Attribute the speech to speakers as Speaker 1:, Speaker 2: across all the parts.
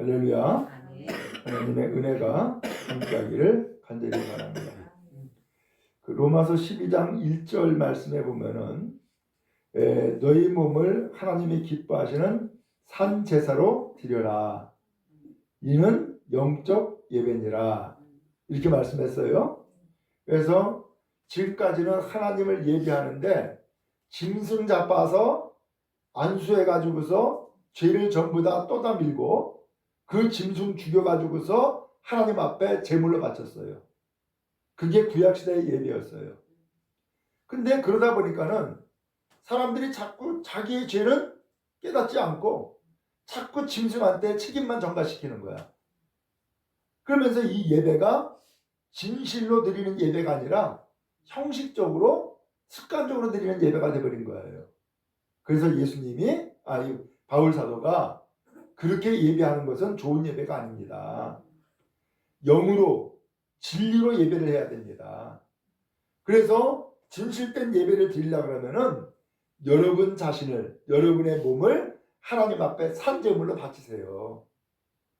Speaker 1: 할렐루야. 하나님의 은혜가 함께하기를 간절히 바랍니다. 그 로마서 12장 1절 말씀에 보면은 너희 몸을 하나님이 기뻐하시는 산 제사로 드려라. 이는 영적 예배니라. 이렇게 말씀했어요. 그래서 지금까지는 하나님을 예배하는데 짐승 잡아서 안수해 가지고서 죄를 전부 다 떠다밀고 그 짐승 죽여가지고서 하나님 앞에 제물로 바쳤어요. 그게 구약시대의 예배였어요. 근데 그러다 보니까는 사람들이 자꾸 자기의 죄는 깨닫지 않고 자꾸 짐승한테 책임만 전가시키는 거야. 그러면서 이 예배가 진실로 드리는 예배가 아니라 형식적으로 습관적으로 드리는 예배가 되어버린 거예요. 그래서 예수님이 바울 사도가 그렇게 예배하는 것은 좋은 예배가 아닙니다. 영으로 진리로 예배를 해야 됩니다. 그래서 진실된 예배를 드리려고 그러면은 여러분 자신을, 여러분의 몸을 하나님 앞에 산제물로 바치세요.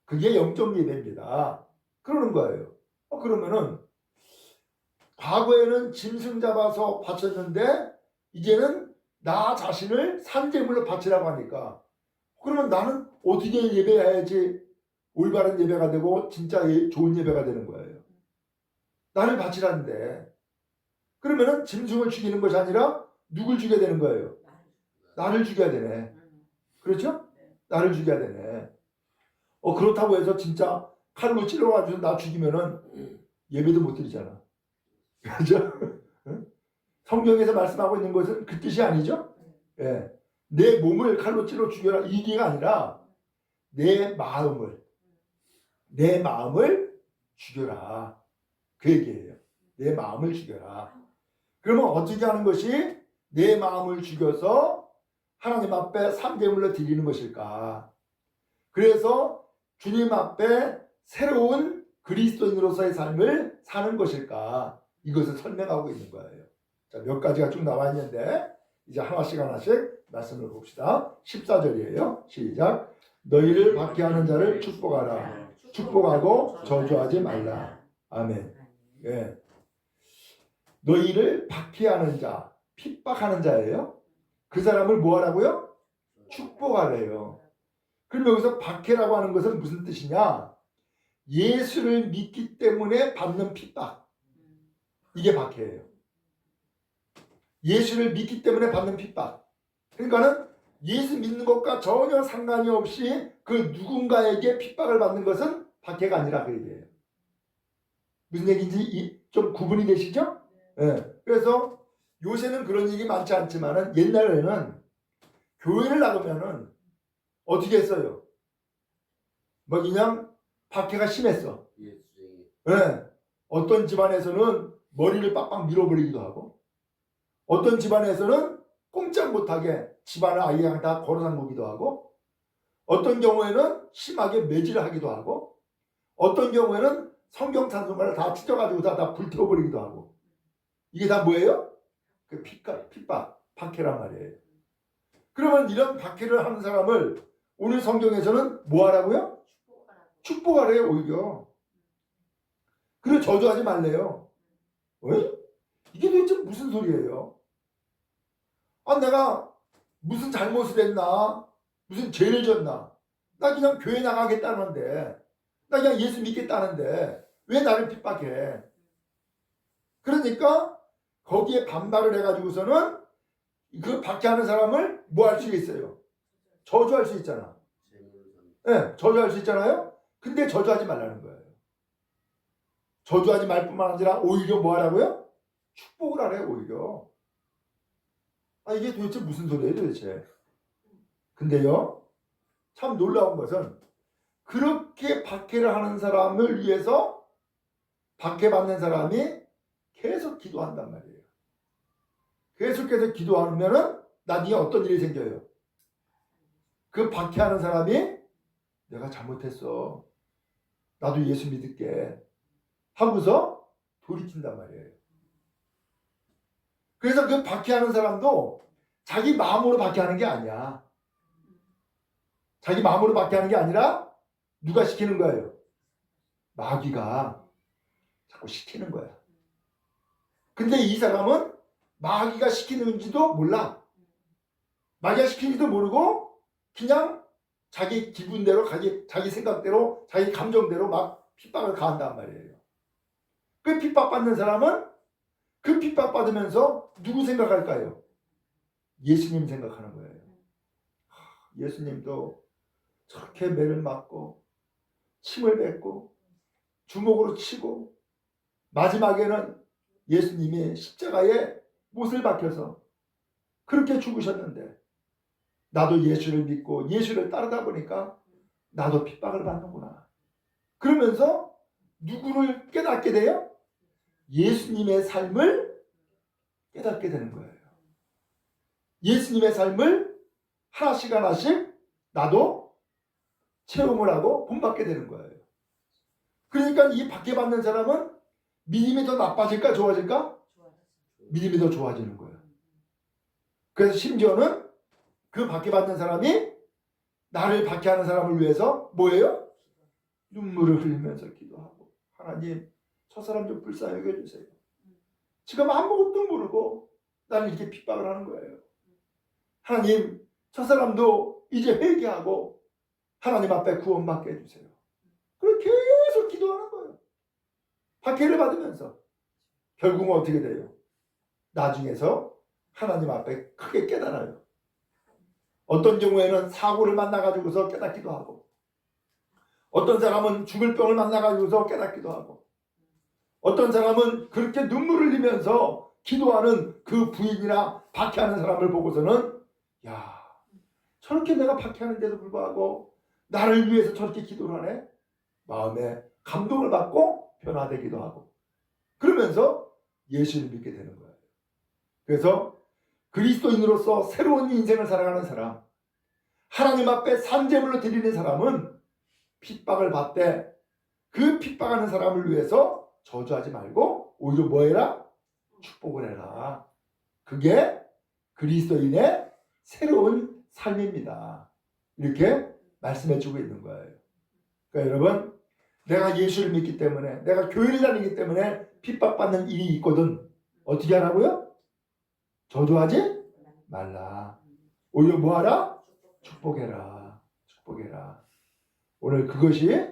Speaker 1: 그게 영적 예배입니다. 그러는 거예요. 그러면은 과거에는 짐승 잡아서 바쳤는데 이제는 나 자신을 산제물로 바치라고 하니까 그러면 나는 어떻게 예배해야지 올바른 예배가 되고 진짜 좋은 예배가 되는 거예요. 나를 바치라는데 그러면은 짐승을 죽이는 것이 아니라 누굴 죽여야 되는 거예요? 나를 죽여야 되네. 그렇죠? 나를 죽여야 되네. 그렇다고 해서 진짜 칼로 찔러가지고 나 죽이면은 예배도 못 드리잖아. 그렇죠? 성경에서 말씀하고 있는 것은 그 뜻이 아니죠? 예. 내 몸을 칼로 찔러 죽여라 이 얘기가 아니라 내 마음을 죽여라. 그 얘기예요. 내 마음을 죽여라. 그러면 어떻게 하는 것이 내 마음을 죽여서 하나님 앞에 삼계물로 드리는 것일까? 그래서 주님 앞에 새로운 그리스도인으로서의 삶을 사는 것일까? 이것을 설명하고 있는 거예요. 자, 몇 가지가 쭉 나와 있는데 이제 하나씩 말씀을 봅시다. 14절이에요. 시작. 너희를 박해하는 자를 축복하라. 축복하고 저주하지 말라. 아멘. 예. 너희를 박해하는 자, 핍박하는 자예요. 그 사람을 뭐 하라고요? 축복하래요. 그럼 여기서 박해라고 하는 것은 무슨 뜻이냐? 예수를 믿기 때문에 받는 핍박. 이게 박해예요. 예수를 믿기 때문에 받는 핍박. 그러니까는 예수 믿는 것과 전혀 상관이 없이 그 누군가에게 핍박을 받는 것은 박해가 아니라 그 얘기예요. 무슨 얘기인지 좀 구분이 되시죠? 네. 그래서 요새는 그런 일이 많지 않지만은 옛날에는 교회를 나가면은 어떻게 했어요? 뭐 그냥 박해가 심했어. 네. 어떤 집안에서는 머리를 빡빡 밀어버리기도 하고 어떤 집안에서는 꼼짝 못하게 집안을 아예 그냥 다 걸어담그기도 하고 어떤 경우에는 심하게 매질을 하기도 하고 어떤 경우에는 성경 찬송가를 다 찢어가지고 다 불태워버리기도 하고 이게 다 뭐예요? 그 핍박, 박해란 말이에요. 그러면 이런 박해를 하는 사람을 오늘 성경에서는 뭐 하라고요? 축복하래요, 오히려. 그리고 저주하지 말래요. 이게 도대체 무슨 소리예요? 내가 무슨 잘못을 했나? 무슨 죄를 졌나? 나 그냥 교회 나가겠다는데, 나 그냥 예수 믿겠다는데, 왜 나를 핍박해? 그러니까, 거기에 반발을 해가지고서는 그 박해하는 사람을 뭐 할 수 있어요? 저주할 수 있잖아. 네, 저주할 수 있잖아요? 근데 저주하지 말라는 거예요. 저주하지 말 뿐만 아니라 오히려 뭐 하라고요? 축복을 하래요, 오히려. 이게 도대체 무슨 소리예요, 도대체? 근데요, 참 놀라운 것은 그렇게 박해를 하는 사람을 위해서 박해받는 사람이 계속 기도한단 말이에요. 계속해서 기도하면은 나중에 어떤 일이 생겨요? 그 박해하는 사람이 내가 잘못했어. 나도 예수 믿을게. 하고서 돌이킨단 말이에요. 그래서 그 박해하는 사람도 자기 마음으로 박해하는 게 아니야. 자기 마음으로 박해하는 게 아니라 누가 시키는 거예요? 마귀가 자꾸 시키는 거야. 근데 이 사람은 마귀가 시키는지도 몰라. 마귀가 시키는지도 모르고 그냥 자기 기분대로, 자기 생각대로, 자기 감정대로 막 핍박을 가한단 말이에요. 그 핍박받는 사람은 그 핍박받으면서 누구 생각할까요? 예수님 생각하는 거예요. 예수님도 저렇게 매를 맞고 침을 뱉고 주먹으로 치고 마지막에는 예수님이 십자가에 못을 박혀서 그렇게 죽으셨는데 나도 예수를 믿고 예수를 따르다 보니까 나도 핍박을 받는구나. 그러면서 누구를 깨닫게 돼요? 예수님의 삶을 깨닫게 되는 거예요. 예수님의 삶을 하나씩 하나씩 나도 체험을 하고 본받게 되는 거예요. 그러니까 이 박해받는 사람은 믿음이 더 나빠질까 좋아질까? 믿음이 더 좋아지는 거예요. 그래서 심지어는 그 박해받는 사람이 나를 박해하는 사람을 위해서 뭐예요? 눈물을 흘리면서 기도하고 하나님 저 사람 좀 불쌍히 여겨주세요. 지금 아무것도 모르고 나를 이렇게 핍박을 하는 거예요. 하나님 저 사람도 이제 회개하고 하나님 앞에 구원받게 해주세요. 그렇게 계속 기도하는 거예요. 박해를 받으면서 결국은 어떻게 돼요? 나중에서 하나님 앞에 크게 깨달아요. 어떤 경우에는 사고를 만나가지고서 깨닫기도 하고 어떤 사람은 죽을 병을 만나가지고서 깨닫기도 하고 어떤 사람은 그렇게 눈물을 흘리면서 기도하는 그 부인이나 박해하는 사람을 보고서는 야 저렇게 내가 박해하는데도 불구하고 나를 위해서 저렇게 기도를 하네? 마음에 감동을 받고 변화되기도 하고 그러면서 예수를 믿게 되는 거예요. 그래서 그리스도인으로서 새로운 인생을 살아가는 사람, 하나님 앞에 산제물로 드리는 사람은 핍박을 받되 그 핍박하는 사람을 위해서 저주하지 말고 오히려 뭐 해라? 축복을 해라. 그게 그리스도인의 새로운 삶입니다. 이렇게 말씀해주고 있는 거예요. 그러니까 여러분 내가 예수를 믿기 때문에 내가 교회를 다니기 때문에 핍박받는 일이 있거든 어떻게 하라고요? 저주하지 말라. 오히려 뭐하라? 축복해라. 축복해라. 오늘 그것이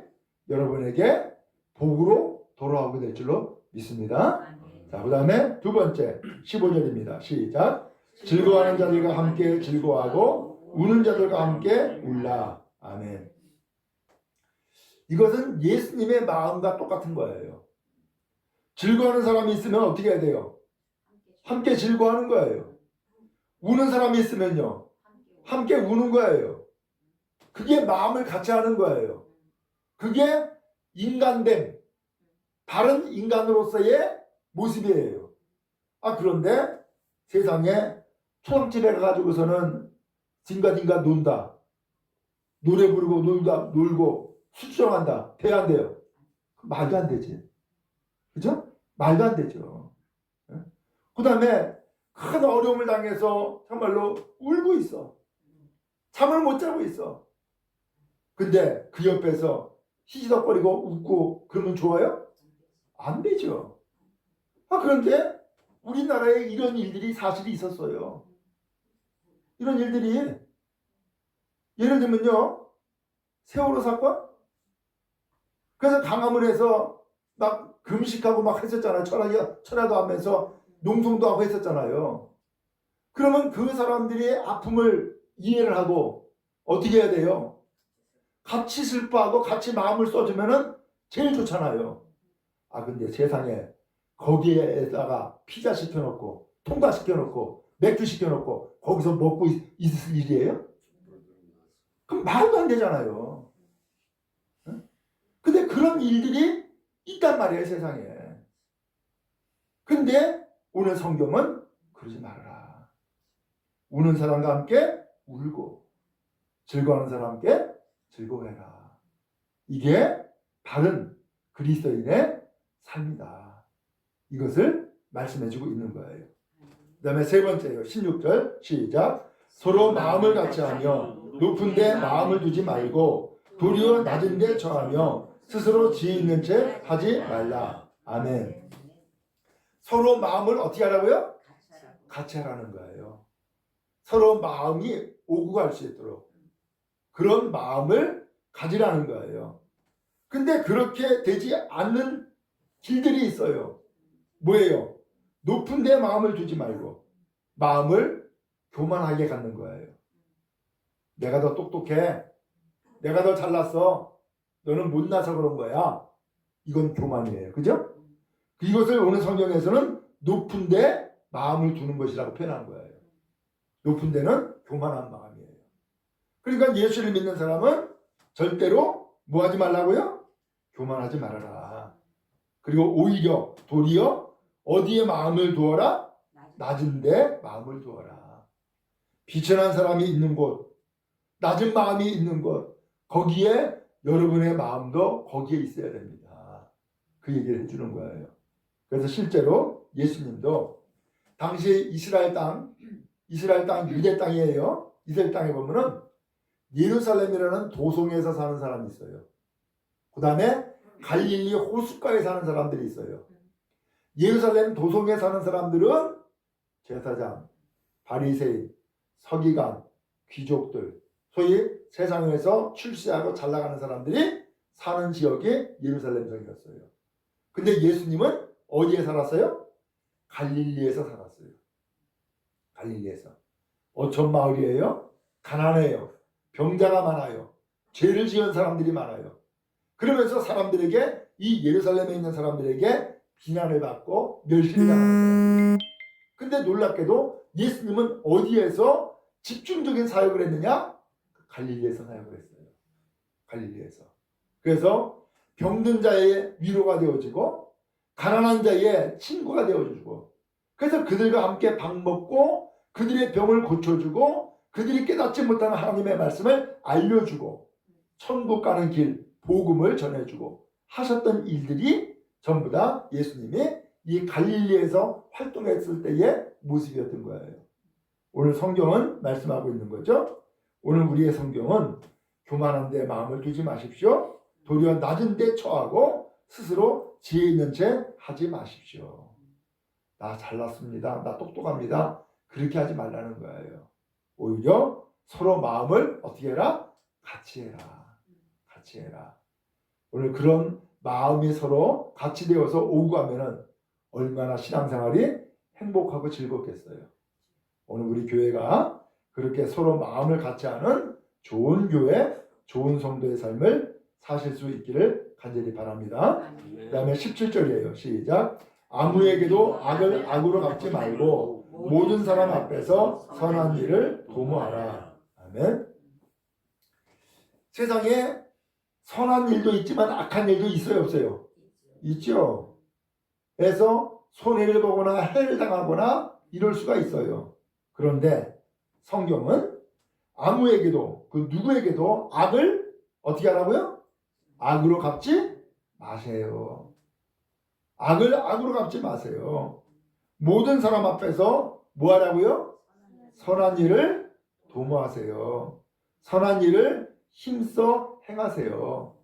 Speaker 1: 여러분에게 복으로 돌아오게 될 줄로 믿습니다. 자, 그 다음에 두 번째 15절입니다. 시작. 즐거워하는 자들과 함께 즐거워하고 우는 자들과 함께 울라. 아멘. 이것은 예수님의 마음과 똑같은 거예요. 즐거워하는 사람이 있으면 어떻게 해야 돼요? 함께 즐거워하는 거예요. 우는 사람이 있으면요. 함께 우는 거예요. 그게 마음을 같이 하는 거예요. 그게 인간됨, 다른 인간으로서의 모습이에요. 그런데 세상에 초상집에 가가지고서는 딩가딩가 논다. 노래 부르고 놀고 수정한다. 돼 안 돼요? 말도 안 되지. 그죠? 말도 안 되죠. 그 다음에 큰 어려움을 당해서 정말로 울고 있어. 잠을 못 자고 있어. 근데 그 옆에서 희시덕거리고 웃고 그러면 좋아요? 안 되죠. 그런데 우리나라에 이런 일들이 사실이 있었어요. 이런 일들이 예를 들면요. 세월호 사건? 그래서 강화문 에서 막 금식하고 막 했었잖아요. 철야도 하면서 농성도 하고 했었잖아요. 그러면 그 사람들의 아픔을 이해를 하고 어떻게 해야 돼요? 같이 슬퍼하고 같이 마음을 써주면은 제일 좋잖아요. 근데 세상에 거기에다가 피자 시켜놓고 통과 시켜놓고 맥주 시켜놓고 거기서 먹고 있을 일이에요? 그럼 말도 안 되잖아요. 근데 그런 일들이 있단 말이에요, 세상에. 근데 오늘 성경은 그러지 말아라. 우는 사람과 함께 울고 즐거워하는 사람과 함께 즐거워해라. 이게 바른 그리스도인의 삶이다. 이것을 말씀해주고 있는 거예요. 그 다음에 세 번째요. 16절 시작. 서로 마음을 같이 하며 높은 데 마음을 두지 말고 도리어 낮은 데 처하며 스스로 지혜 있는 채 하지 말라. 아멘. 서로 마음을 어떻게 하라고요? 같이 하라는 거예요. 서로 마음이 오고 갈 수 있도록 그런 마음을 가지라는 거예요. 근데 그렇게 되지 않는 길들이 있어요. 뭐예요? 높은 데 마음을 두지 말고 마음을 교만하게 갖는 거예요. 내가 더 똑똑해. 내가 더 잘났어. 너는 못나서 그런 거야. 이건 교만이에요. 그죠? 이것을 오늘 성경에서는 높은 데 마음을 두는 것이라고 표현한 거예요. 높은 데는 교만한 마음이에요. 그러니까 예수를 믿는 사람은 절대로 뭐 하지 말라고요? 교만하지 말아라. 그리고 오히려 도리어 어디에 마음을 두어라? 낮은 데 마음을 두어라. 비천한 사람이 있는 곳, 낮은 마음이 있는 곳, 거기에 여러분의 마음도 거기에 있어야 됩니다. 그 얘기를 해주는 거예요. 그래서 실제로 예수님도 당시 이스라엘 땅 유대 땅이에요. 이스라엘 땅에 보면은 예루살렘이라는 도성에서 사는 사람이 있어요. 그 다음에 갈릴리 호숫가에 사는 사람들이 있어요. 예루살렘 도성에 사는 사람들은 제사장, 바리새인, 서기관, 귀족들, 소위 세상에서 출세하고 잘 나가는 사람들이 사는 지역이 예루살렘 성이었어요. 근데 예수님은 어디에 살았어요? 갈릴리에서 살았어요. 갈릴리에서. 어촌 마을이에요. 가난해요. 병자가 많아요. 죄를 지은 사람들이 많아요. 그러면서 사람들에게 이 예루살렘에 있는 사람들에게 비난을 받고 멸시를 당하는 거예요. 근데 놀랍게도 예수님은 어디에서 집중적인 사역을 했느냐? 갈릴리에서 사역을 했어요. 갈릴리에서. 그래서 병든 자의 위로가 되어지고 가난한 자의 친구가 되어주고 그래서 그들과 함께 밥 먹고 그들의 병을 고쳐주고 그들이 깨닫지 못하는 하나님의 말씀을 알려주고 천국 가는 길 복음을 전해주고 하셨던 일들이 전부 다 예수님이 이 갈릴리에서 활동했을 때의 모습이었던 거예요. 오늘 성경은 말씀하고 있는 거죠. 오늘 우리의 성경은 교만한 데 마음을 두지 마십시오. 도리어 낮은 데 처하고 스스로 지혜 있는 채 하지 마십시오. 나 잘났습니다. 나 똑똑합니다. 그렇게 하지 말라는 거예요. 오히려 서로 마음을 어떻게 해라? 같이 해라. 같이 해라. 오늘 그런 마음이 서로 같이 되어서 오고 가면은 얼마나 신앙생활이 행복하고 즐겁겠어요. 오늘 우리 교회가 그렇게 서로 마음을 같이 하는 좋은 교회, 좋은 성도의 삶을 사실 수 있기를 간절히 바랍니다. 그 다음에 17절이에요. 시작. 아무에게도 악을 악으로 갚지 말고 모든 사람 앞에서 선한 일을 도모하라. 아멘. 세상에 선한 일도 있지만 악한 일도 있어요, 없어요? 있죠. 그래서 손해를 보거나 해를 당하거나 이럴 수가 있어요. 그런데 성경은 아무에게도 그 누구에게도 악을 어떻게 하라고요? 악으로 갚지 마세요. 악을 악으로 갚지 마세요. 모든 사람 앞에서 뭐 하라고요? 선한 일을 도모하세요. 선한 일을 힘써 행하세요.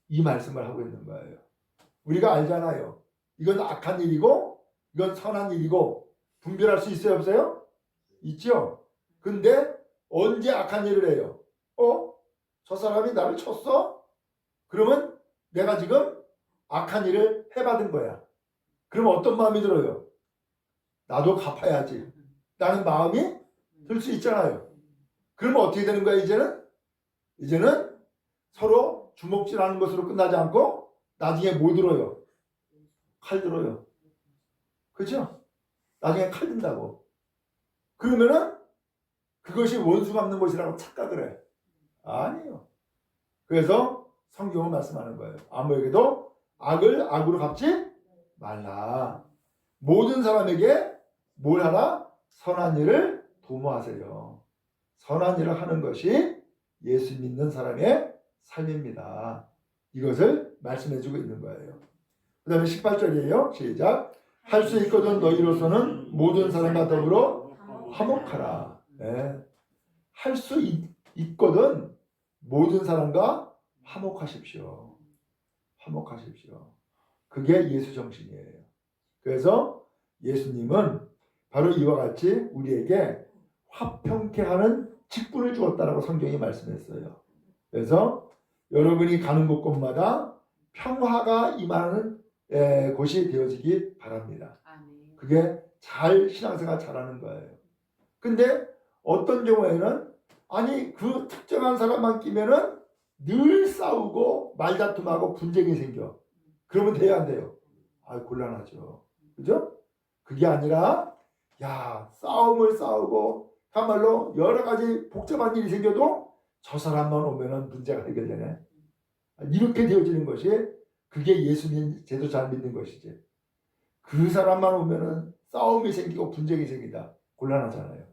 Speaker 1: 이 말씀을 하고 있는 거예요. 우리가 알잖아요. 이건 악한 일이고 이건 선한 일이고 분별할 수 있어요, 없어요? 있죠? 근데 언제 악한 일을 해요? 저 사람이 나를 쳤어? 그러면 내가 지금 악한 일을 해받은 거야. 그러면 어떤 마음이 들어요? 나도 갚아야지. 라는 마음이 들 수 있잖아요. 그러면 어떻게 되는 거야, 이제는? 이제는 서로 주먹질하는 것으로 끝나지 않고 나중에 뭐 들어요? 칼 들어요. 그렇죠? 나중에 칼 든다고. 그러면은 그것이 원수 갚는 것이라고 착각을 해. 아니에요. 그래서 성경은 말씀하는 거예요. 아무에게도 악을 악으로 갚지 말라. 모든 사람에게 뭘 하라? 선한 일을 도모하세요. 선한 일을 하는 것이 예수 믿는 사람의 삶입니다. 이것을 말씀해주고 있는 거예요. 그 다음에 18절이에요. 시작. 할 수 있거든 너희로서는 모든 사람과 더불어 화목하라. 네. 할 수 있거든 모든 사람과 화목하십시오. 화목하십시오. 그게 예수 정신이에요. 그래서 예수님은 바로 이와 같이 우리에게 화평케 하는 직분을 주었다라고 성경이 말씀했어요. 그래서 여러분이 가는 곳곳마다 평화가 임하는 곳이 되어지기 바랍니다. 그게 잘 신앙생활 잘하는 거예요. 근데 어떤 경우에는 아니 그 특정한 사람만 끼면은 늘 싸우고 말다툼하고 분쟁이 생겨. 그러면 돼야 안 돼요? 아, 곤란하죠. 그죠? 그게 아니라 싸움을 싸우고 참말로 여러 가지 복잡한 일이 생겨도 저 사람만 오면은 문제가 해결되네. 이렇게 되어지는 것이 그게 예수님 제도 잘 믿는 것이지. 그 사람만 오면은 싸움이 생기고 분쟁이 생긴다. 곤란하잖아요.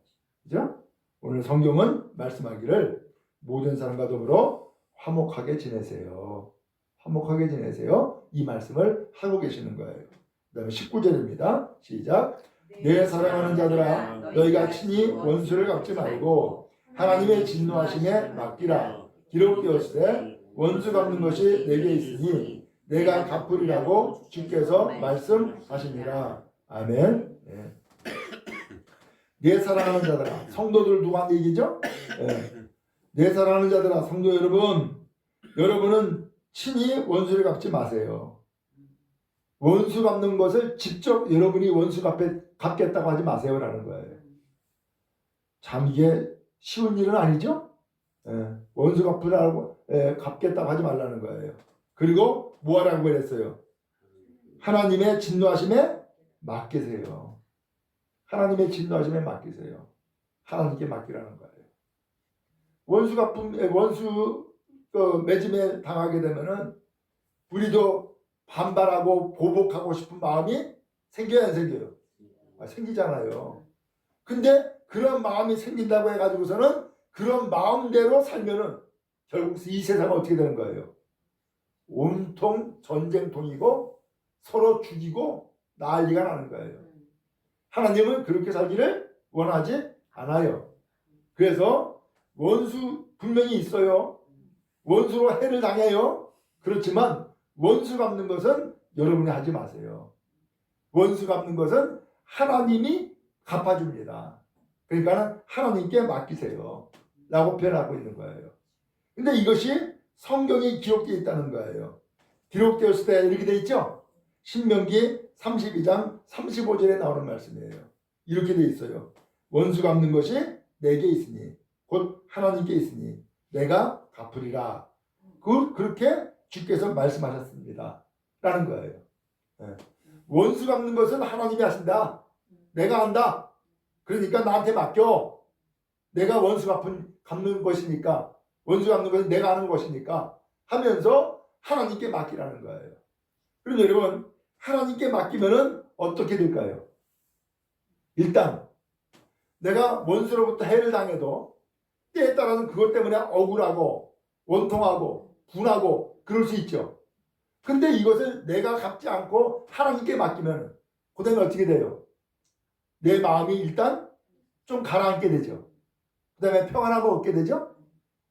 Speaker 1: 그죠? 오늘 성경은 말씀하기를 모든 사람과 더불어 화목하게 지내세요. 화목하게 지내세요. 이 말씀을 하고 계시는 거예요. 그 다음에 19절입니다. 시작. 내 사랑하는 자들아 너희가 친히 원수를 갚지 말고 하나님의 진노하심에 맡기라. 기록되었으되 원수 갚는 것이 내게 있으니 내가 갚으리라고 주께서 말씀하시니라. 아멘. 네. 내 사랑하는 자들아, 성도들 누구한테 얘기죠? 네. 내 사랑하는 자들아, 성도 여러분은 친히 원수를 갚지 마세요. 원수 갚는 것을 직접 여러분이 원수 갚겠다고 하지 마세요라는 거예요. 참 이게 쉬운 일은 아니죠? 원수 갚겠다고 하지 말라는 거예요. 그리고 뭐 하라고 그랬어요? 하나님의 진노하심에 맡기세요. 하나님의 진노하심에 맡기세요. 하나님께 맡기라는 거예요. 원수 매짐에 당하게 되면은 우리도 반발하고 보복하고 싶은 마음이 생겨야 안 생겨요? 생기잖아요. 근데 그런 마음이 생긴다고 해가지고서는 그런 마음대로 살면은 결국 이 세상은 어떻게 되는 거예요? 온통 전쟁통이고 서로 죽이고 난리가 나는 거예요. 하나님은 그렇게 살기를 원하지 않아요. 그래서 원수 분명히 있어요. 원수로 해를 당해요. 그렇지만 원수 갚는 것은 여러분이 하지 마세요. 원수 갚는 것은 하나님이 갚아줍니다. 그러니까 하나님께 맡기세요. 라고 표현하고 있는 거예요. 근데 이것이 성경에 기록되어 있다는 거예요. 기록되었을 때 이렇게 되어 있죠? 신명기 32장 35절에 나오는 말씀이에요. 이렇게 되어 있어요. 원수 갚는 것이 내게 있으니 곧 하나님께 있으니 내가 갚으리라. 그렇게 주께서 말씀하셨습니다. 라는 거예요. 원수 갚는 것은 하나님이 하신다. 내가 한다. 그러니까 나한테 맡겨. 내가 원수 갚는 것이니까, 원수 갚는 것은 내가 하는 것이니까 하면서 하나님께 맡기라는 거예요. 그럼 여러분, 하나님께 맡기면은 어떻게 될까요? 일단 내가 원수로부터 해를 당해도 때에 따라서는 그것 때문에 억울하고 원통하고 분하고 그럴 수 있죠. 근데 이것을 내가 갚지 않고 하나님께 맡기면 그 다음에 어떻게 돼요? 내 마음이 일단 좀 가라앉게 되죠. 그 다음에 평안함을 얻게 되죠.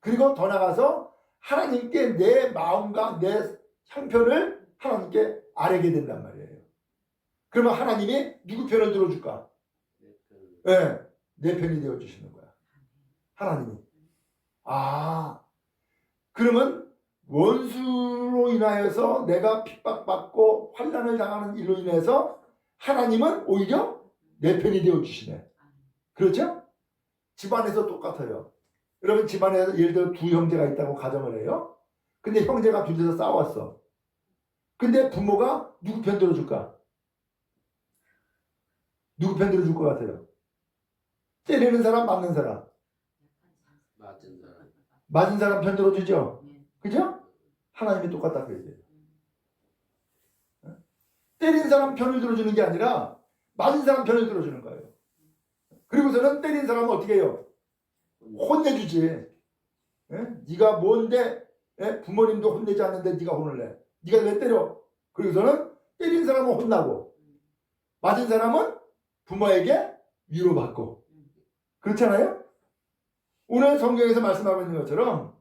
Speaker 1: 그리고 더 나가서 하나님께 내 마음과 내 형편을 하나님께 아뢰게 된단 말이에요. 그러면 하나님이 누구 편을 들어줄까? 네, 내 편이 되어주시는 거야. 하나님이. 그러면 원수로 인하여서 내가 핍박받고 환난을 당하는 일로 인해서 하나님은 오히려 내 편이 되어주시네. 그렇죠? 집안에서 똑같아요. 여러분 집안에서 예를 들어 두 형제가 있다고 가정을 해요. 근데 형제가 둘이서 싸웠어. 근데 부모가 누구 편 들어줄까? 누구 편 들어줄 것 같아요? 때리는 사람, 맞는 사람? 맞은 사람 편 들어주죠? 그죠? 하나님이 똑같다 그 얘기예요. 때린 사람 편을 들어주는 게 아니라 맞은 사람 편을 들어주는 거예요. 그리고서는 때린 사람은 어떻게 해요? 혼내주지. 네가 뭔데 부모님도 혼내지 않는데 네가 혼을 내. 네가 왜 때려? 그리고서는 때린 사람은 혼나고 맞은 사람은 부모에게 위로받고. 그렇잖아요? 오늘 성경에서 말씀하고 있는 것처럼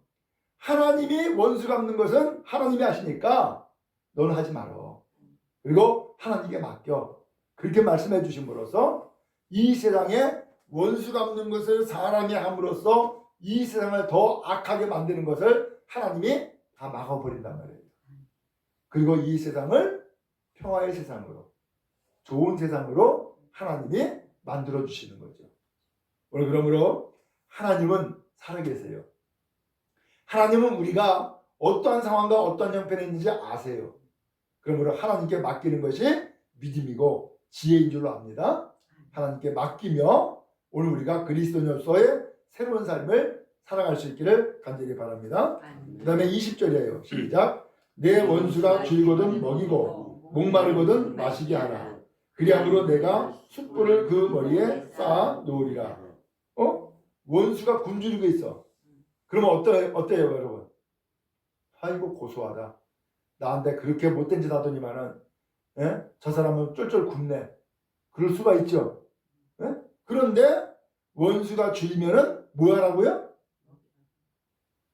Speaker 1: 하나님이 원수 갚는 것은 하나님이 하시니까 너는 하지 말어. 그리고 하나님께 맡겨. 그렇게 말씀해 주심으로써 이 세상에 원수 갚는 것을 사람이 함으로써 이 세상을 더 악하게 만드는 것을 하나님이 다 막아버린단 말이에요. 그리고 이 세상을 평화의 세상으로, 좋은 세상으로 하나님이 만들어 주시는 거죠. 오늘 그러므로 하나님은 살아계세요. 하나님은 우리가 어떠한 상황과 어떠한 형편에 있는지 아세요. 그러므로 하나님께 맡기는 것이 믿음이고 지혜인 줄로 압니다. 하나님께 맡기며 오늘 우리가 그리스도인으로서의 새로운 삶을 살아갈 수 있기를 간절히 바랍니다. 그 다음에 20절이에요. 시작. 내 원수가 줄거든 먹이고 목마르거든 마시게 하라. 그리함으로 내가 숯불을 그 머리에 쌓아 놓으리라. 원수가 굶주리고 있어. 그러면 어때요 여러분? 아이고 고소하다. 나한테 그렇게 못된 짓 하더니만은 저 사람은 쫄쫄 굶네. 그럴 수가 있죠. 그런데 원수가 줄이면은 뭐 하라고요?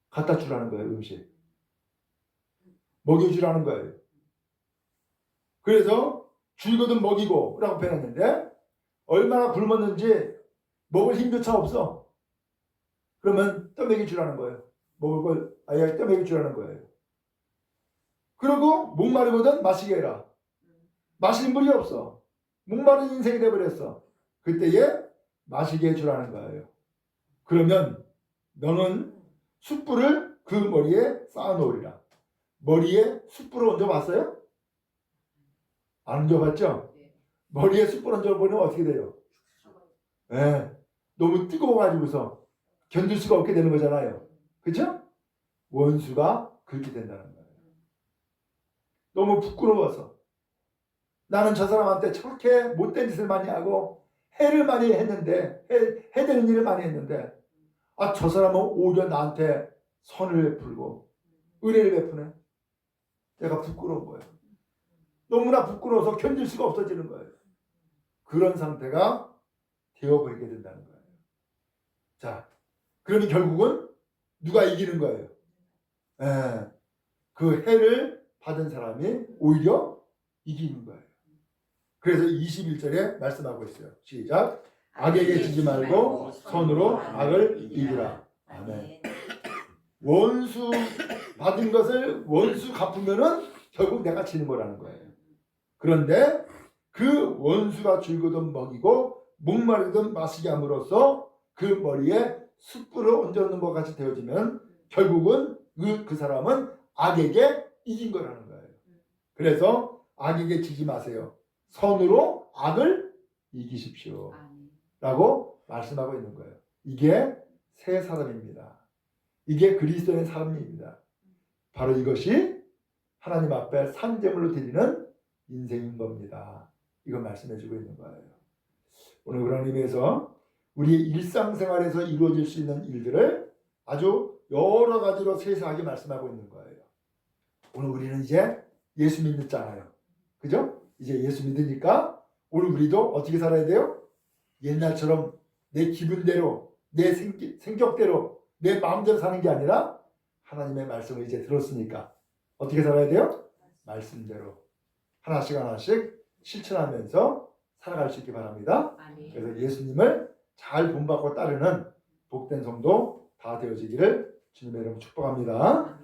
Speaker 1: 갖다 주라는 거예요. 음식 먹여주라는 거예요. 그래서 줄거든 먹이고 라고 표현했는데 얼마나 굶었는지 먹을 힘조차 없어. 그러면 떠먹여 주라는 거예요. 먹을 걸 아예 떠먹여 주라는 거예요. 그리고 목마르거든 마시게 해라. 마실 물이 없어. 목마른 인생이 돼버렸어. 그때에 마시게 해주라는 거예요. 그러면 너는 숯불을 그 머리에 쌓아놓으리라. 머리에 숯불을 얹어봤어요? 안 얹어봤죠? 머리에 숯불 얹어보면 어떻게 돼요? 너무 뜨거워가지고서 견딜 수가 없게 되는 거잖아요. 그렇죠? 원수가 그렇게 된다는 거예요. 너무 부끄러워서 나는 저 사람한테 저렇게 못된 짓을 많이 하고 해를 많이 했는데 해되는 일을 많이 했는데 저 사람은 오히려 나한테 선을 베풀고 은혜를 베푸네. 내가 부끄러운 거예요. 너무나 부끄러워서 견딜 수가 없어지는 거예요. 그런 상태가 되어버리게 된다는 거예요. 자, 그러니 결국은 누가 이기는 거예요? 그 해를 받은 사람이 오히려 이기는 거예요. 그래서 21절에 말씀하고 있어요. 시작. 악에게 지지 말고 손으로 악을 이기라. 아멘. 원수 받은 것을 원수 갚으면은 결국 내가 지는 거라는 거예요. 그런데 그 원수가 줄거든 먹이고 목마르든 마시게 함으로써 그 머리에 숯불을 얹어놓는 것 같이 되어지면 결국은 그 사람은 악에게 이긴 거라는 거예요. 그래서 악에게 지지 마세요. 선으로 악을 이기십시오. 라고 말씀하고 있는 거예요. 이게 새 사람입니다. 이게 그리스도의 삶입니다. 바로 이것이 하나님 앞에 산제물로 드리는 인생인 겁니다. 이걸 말씀해 주고 있는 거예요. 오늘 그런 의미에서 우리의 일상생활에서 이루어질 수 있는 일들을 아주 여러 가지로 세세하게 말씀하고 있는 거예요. 오늘 우리는 이제 예수 믿잖아요. 그죠? 이제 예수 믿으니까 오늘 우리도 어떻게 살아야 돼요? 옛날처럼 내 기분대로, 내 생격대로, 내 마음대로 사는 게 아니라 하나님의 말씀을 이제 들었으니까 어떻게 살아야 돼요? 말씀대로 하나씩 하나씩 실천하면서 살아갈 수 있기 바랍니다. 그래서 예수님을 잘 본받고 따르는 복된 성도 다 되어지기를 주님의 이름으로 축복합니다.